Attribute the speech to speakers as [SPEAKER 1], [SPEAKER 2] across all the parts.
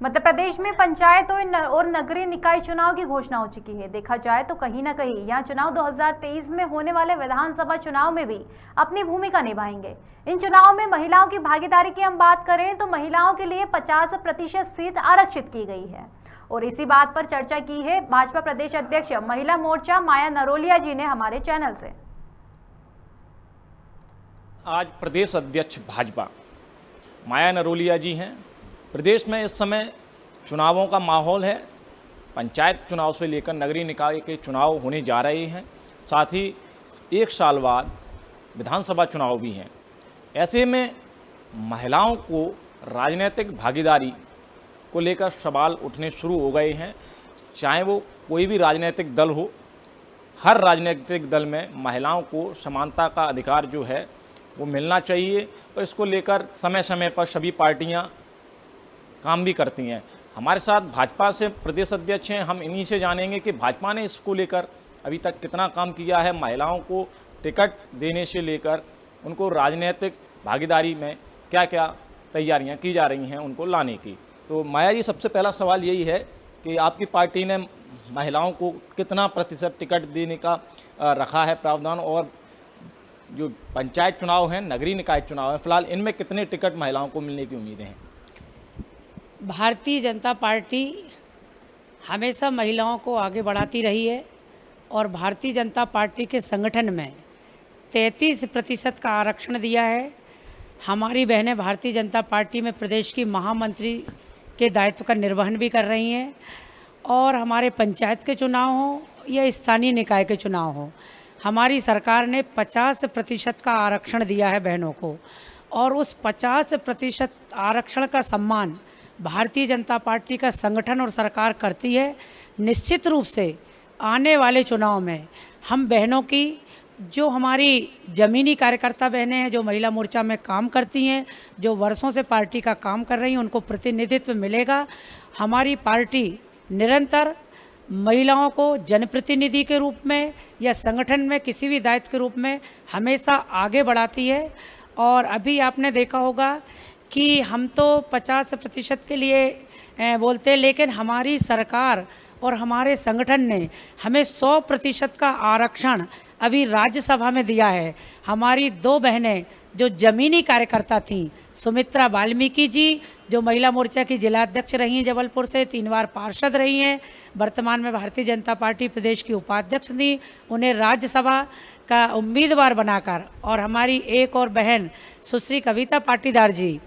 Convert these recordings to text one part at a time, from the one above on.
[SPEAKER 1] मध्य प्रदेश में पंचायत और नगरीय निकाय चुनाव की घोषणा हो चुकी है। देखा जाए तो कहीं ना कहीं यहां चुनाव 2023 में होने वाले विधानसभा चुनाव में भी अपनी भूमिका निभाएंगे। इन चुनाव में महिलाओं की भागीदारी की हम बात करें तो महिलाओं के लिए 50% सीट आरक्षित की गई है और इसी बात पर चर्चा की है भाजपा प्रदेश अध्यक्ष महिला मोर्चा माया नरोलिया जी ने हमारे चैनल से।
[SPEAKER 2] आज प्रदेश अध्यक्ष भाजपा माया नरोलिया जी हैं। प्रदेश में इस समय चुनावों का माहौल है। पंचायत चुनाव से लेकर नगरीय निकाय के चुनाव होने जा रहे हैं, साथ ही एक साल बाद विधानसभा चुनाव भी हैं। ऐसे में महिलाओं को राजनीतिक भागीदारी को लेकर सवाल उठने शुरू हो गए हैं। चाहे वो कोई भी राजनीतिक दल हो, हर राजनीतिक दल में महिलाओं को समानता का अधिकार जो है वो मिलना चाहिए और इसको लेकर समय समय पर सभी पार्टियां काम भी करती हैं। हमारे साथ भाजपा से प्रदेश अध्यक्ष हैं, हम इन्हीं से जानेंगे कि भाजपा ने इसको लेकर अभी तक कितना काम किया है, महिलाओं को टिकट देने से लेकर उनको राजनीतिक भागीदारी में क्या क्या तैयारियां की जा रही हैं उनको लाने की। तो माया जी, सबसे पहला सवाल यही है कि आपकी पार्टी ने महिलाओं को कितना प्रतिशत टिकट देने का रखा है प्रावधान, और जो पंचायत चुनाव हैं, नगरीय निकाय चुनाव हैं, फिलहाल इनमें कितने टिकट महिलाओं को मिलने की उम्मीदें हैं?
[SPEAKER 3] भारतीय जनता पार्टी हमेशा महिलाओं को आगे बढ़ाती रही है और भारतीय जनता पार्टी के संगठन में 33% का आरक्षण दिया है। हमारी बहनें भारतीय जनता पार्टी में प्रदेश की महामंत्री के दायित्व का निर्वहन भी कर रही हैं और हमारे पंचायत के चुनाव हों या स्थानीय निकाय के चुनाव हों, हमारी सरकार ने 50% का आरक्षण दिया है बहनों को और उस 50% आरक्षण का सम्मान भारतीय जनता पार्टी का संगठन और सरकार करती है। निश्चित रूप से आने वाले चुनाव में हम बहनों की, जो हमारी ज़मीनी कार्यकर्ता बहनें हैं, जो महिला मोर्चा में काम करती हैं, जो वर्षों से पार्टी का काम कर रही हैं, उनको प्रतिनिधित्व मिलेगा। हमारी पार्टी निरंतर महिलाओं को जनप्रतिनिधि के रूप में या संगठन में किसी भी दायित्व के रूप में हमेशा आगे बढ़ाती है। और अभी आपने देखा होगा कि हम तो 50% के लिए बोलते हैं, लेकिन हमारी सरकार और हमारे संगठन ने हमें 100% का आरक्षण अभी राज्यसभा में दिया है। हमारी 2 बहनें जो ज़मीनी कार्यकर्ता थीं, सुमित्रा वाल्मीकि जी जो महिला मोर्चा की जिलाध्यक्ष रही हैं जबलपुर से, 3 बार पार्षद रही हैं, वर्तमान में भारतीय जनता पार्टी प्रदेश की उपाध्यक्ष थी, उन्हें राज्यसभा का उम्मीदवार बनाकर, और हमारी एक और बहन सुश्री कविता पाटीदार जी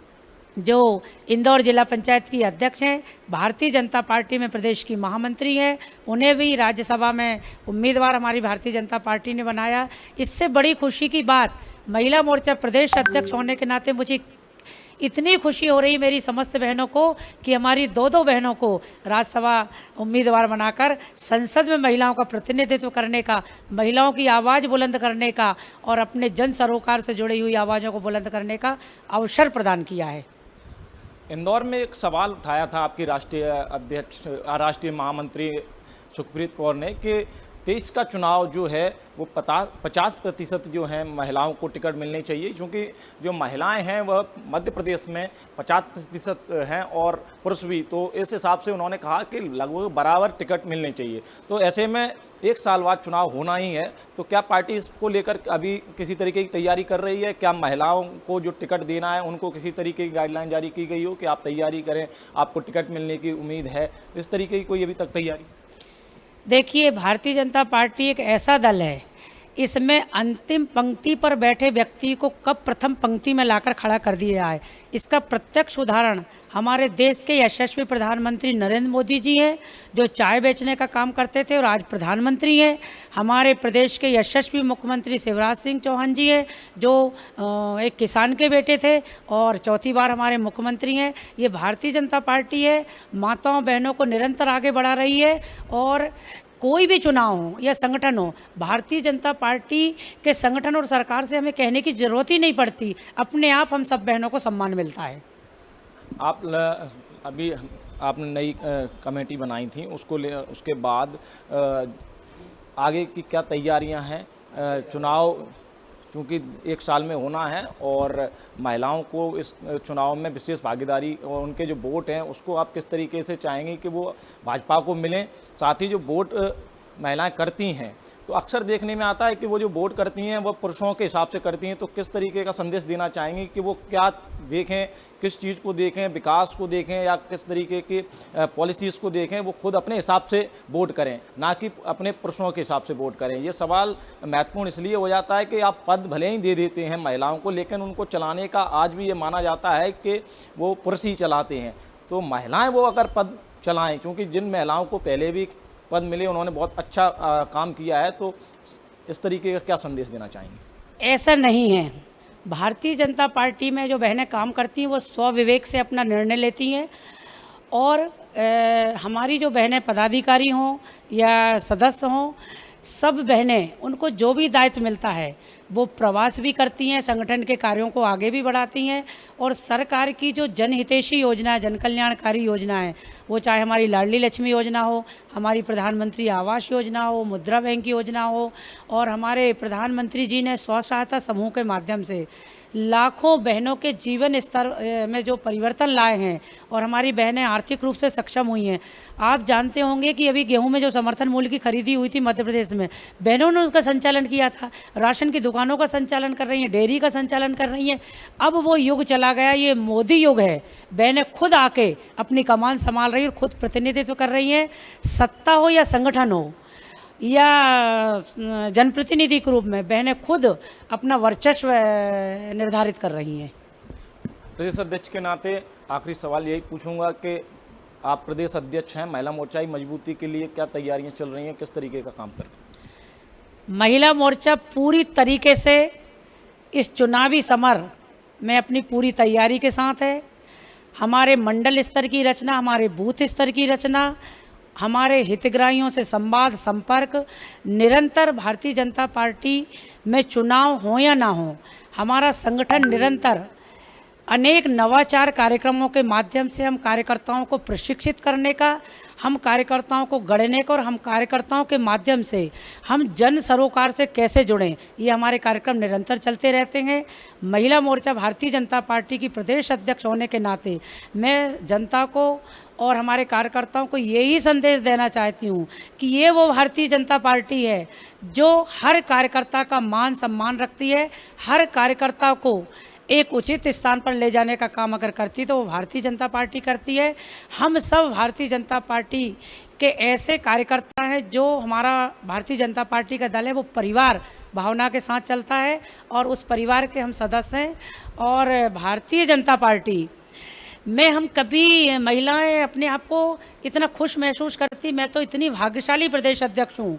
[SPEAKER 3] जो इंदौर जिला पंचायत की अध्यक्ष हैं, भारतीय जनता पार्टी में प्रदेश की महामंत्री हैं, उन्हें भी राज्यसभा में उम्मीदवार हमारी भारतीय जनता पार्टी ने बनाया। इससे बड़ी खुशी की बात, महिला मोर्चा प्रदेश अध्यक्ष होने के नाते मुझे इतनी खुशी हो रही मेरी समस्त बहनों को कि हमारी 2 बहनों को राज्यसभा उम्मीदवार बनाकर संसद में महिलाओं का प्रतिनिधित्व करने का, महिलाओं की आवाज़ बुलंद करने का और अपने जन सरोकार से जुड़ी हुई आवाज़ों को बुलंद करने का अवसर प्रदान किया है।
[SPEAKER 2] इंदौर में एक सवाल उठाया था आपकी राष्ट्रीय महामंत्री सुखप्रीत कौर ने कि 23 का चुनाव जो है वो 50% जो है महिलाओं को टिकट मिलने चाहिए, क्योंकि जो महिलाएं हैं वह मध्य प्रदेश में 50% हैं और पुरुष भी, तो इस हिसाब से उन्होंने कहा कि लगभग बराबर टिकट मिलने चाहिए। तो ऐसे में एक साल बाद चुनाव होना ही है, तो क्या पार्टी इसको लेकर अभी किसी तरीके की तैयारी कर रही है? क्या महिलाओं को जो टिकट देना है उनको किसी तरीके की गाइडलाइन जारी की गई हो कि आप तैयारी करें, आपको टिकट मिलने की उम्मीद है? इस तरीके की कोई अभी तक तैयारी?
[SPEAKER 3] देखिए, भारतीय जनता पार्टी एक ऐसा दल है, इसमें अंतिम पंक्ति पर बैठे व्यक्ति को कब प्रथम पंक्ति में लाकर खड़ा कर दिया है, इसका प्रत्यक्ष उदाहरण हमारे देश के यशस्वी प्रधानमंत्री नरेंद्र मोदी जी हैं, जो चाय बेचने का काम करते थे और आज प्रधानमंत्री हैं। हमारे प्रदेश के यशस्वी मुख्यमंत्री शिवराज सिंह चौहान जी हैं, जो एक किसान के बेटे थे और चौथी बार हमारे मुख्यमंत्री हैं। ये भारतीय जनता पार्टी है, माताओं बहनों को निरंतर आगे बढ़ा रही है और कोई भी चुनाव हो या संगठन हो, भारतीय जनता पार्टी के संगठन और सरकार से हमें कहने की ज़रूरत ही नहीं पड़ती, अपने आप हम सब बहनों को सम्मान मिलता है।
[SPEAKER 2] अभी आपने नई कमेटी बनाई थी, उसके बाद आगे की क्या तैयारियां हैं? क्योंकि 1 साल में होना है और महिलाओं को इस चुनाव में विशेष भागीदारी और उनके जो वोट हैं उसको आप किस तरीके से चाहेंगे कि वो भाजपा को मिलें। साथ ही जो वोट महिलाएं करती हैं तो अक्सर देखने में आता है कि वो जो वोट करती हैं वो पुरुषों के हिसाब से करती हैं, तो किस तरीके का संदेश देना चाहेंगे कि वो क्या देखें, किस चीज़ को देखें, विकास को देखें या किस तरीके की पॉलिसीज़ को देखें, वो खुद अपने हिसाब से वोट करें, ना कि अपने पुरुषों के हिसाब से वोट करें। ये सवाल महत्वपूर्ण इसलिए हो जाता है कि आप पद भले ही दे देते हैं महिलाओं को, लेकिन उनको चलाने का आज भी ये माना जाता है कि वो पुरुष ही चलाते हैं। तो महिलाएँ वो अगर पद चलाएँ, क्योंकि जिन महिलाओं को पहले भी पद मिले उन्होंने बहुत अच्छा काम किया है, तो इस तरीके का क्या संदेश देना चाहेंगे?
[SPEAKER 3] ऐसा नहीं है। भारतीय जनता पार्टी में जो बहनें काम करती हैं वो स्वविवेक से अपना निर्णय लेती हैं और हमारी जो बहनें पदाधिकारी हों या सदस्य हों, सब बहनें उनको जो भी दायित्व मिलता है वो प्रवास भी करती हैं, संगठन के कार्यों को आगे भी बढ़ाती हैं और सरकार की जो जनहितैषी योजना, जन कल्याणकारी योजना है, वो चाहे हमारी लाडली लक्ष्मी योजना हो, हमारी प्रधानमंत्री आवास योजना हो, मुद्रा बैंक योजना हो और हमारे प्रधानमंत्री जी ने स्व सहायता समूह के माध्यम से लाखों बहनों के जीवन स्तर में जो परिवर्तन लाए हैं और हमारी बहनें आर्थिक रूप से सक्षम हुई हैं। आप जानते होंगे कि अभी गेहूं में जो समर्थन मूल्य की खरीदी हुई थी मध्य प्रदेश में, बहनों ने उसका संचालन किया था। राशन की दुकानों का संचालन कर रही हैं, डेयरी का संचालन कर रही हैं। अब वो युग चला गया, ये मोदी युग है। बहनें खुद आके अपनी कमान संभाल रही हैं और खुद प्रतिनिधित्व कर रही हैं। सत्ता हो या संगठन हो या जनप्रतिनिधि के रूप में, बहनें खुद अपना वर्चस्व निर्धारित कर रही हैं।
[SPEAKER 2] प्रदेश अध्यक्ष के नाते आखिरी सवाल यही पूछूंगा कि आप प्रदेश अध्यक्ष हैं, महिला मोर्चा की मजबूती के लिए क्या तैयारियां चल रही हैं, किस तरीके का काम कर रही हैं?
[SPEAKER 3] महिला मोर्चा पूरी तरीके से इस चुनावी समर में अपनी पूरी तैयारी के साथ है। हमारे मंडल स्तर की रचना, हमारे बूथ स्तर की रचना, हमारे हितग्राहियों से संवाद संपर्क, निरंतर भारतीय जनता पार्टी में चुनाव हो या ना हो, हमारा संगठन निरंतर अनेक नवाचार कार्यक्रमों के माध्यम से हम कार्यकर्ताओं को प्रशिक्षित करने का, हम कार्यकर्ताओं को गढ़ने का और हम कार्यकर्ताओं के माध्यम से हम जन सरोकार से कैसे जुड़ें, ये हमारे कार्यक्रम निरंतर चलते रहते हैं। महिला मोर्चा भारतीय जनता पार्टी की प्रदेश अध्यक्ष होने के नाते मैं जनता को और हमारे कार्यकर्ताओं को यही संदेश देना चाहती हूँ कि ये वो भारतीय जनता पार्टी है जो हर कार्यकर्ता का मान सम्मान रखती है, हर कार्यकर्ता को एक उचित स्थान पर ले जाने का काम अगर करती तो वो भारतीय जनता पार्टी करती है। हम सब भारतीय जनता पार्टी के ऐसे कार्यकर्ता हैं, जो हमारा भारतीय जनता पार्टी का दल है वो परिवार भावना के साथ चलता है और उस परिवार के हम सदस्य हैं। और भारतीय जनता पार्टी में हम कभी महिलाएं अपने आप को इतना खुश महसूस करती, मैं तो इतनी भाग्यशाली प्रदेश अध्यक्ष हूँ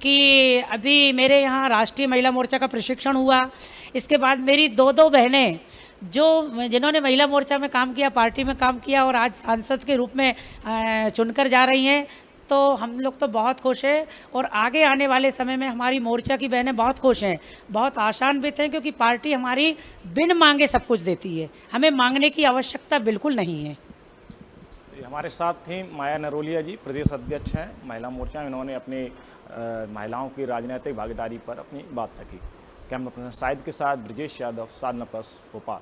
[SPEAKER 3] कि अभी मेरे यहाँ राष्ट्रीय महिला मोर्चा का प्रशिक्षण हुआ। इसके बाद मेरी दो बहनें जिन्होंने महिला मोर्चा में काम किया, पार्टी में काम किया और आज सांसद के रूप में चुनकर जा रही हैं, तो हम लोग तो बहुत खुश हैं और आगे आने वाले समय में हमारी मोर्चा की बहनें बहुत खुश हैं, बहुत आशान्वित हैं, क्योंकि पार्टी हमारी बिन मांगे सब कुछ देती है, हमें मांगने की आवश्यकता बिल्कुल नहीं है।
[SPEAKER 2] हमारे साथ थी माया नरोलिया जी, प्रदेश अध्यक्ष हैं महिला मोर्चा। इन्होंने अपनी महिलाओं की राजनीतिक भागीदारी पर अपनी बात रखी। कैमरा पर्सन शाहिद के साथ ब्रजेश यादव, साधना प्लस, भोपाल।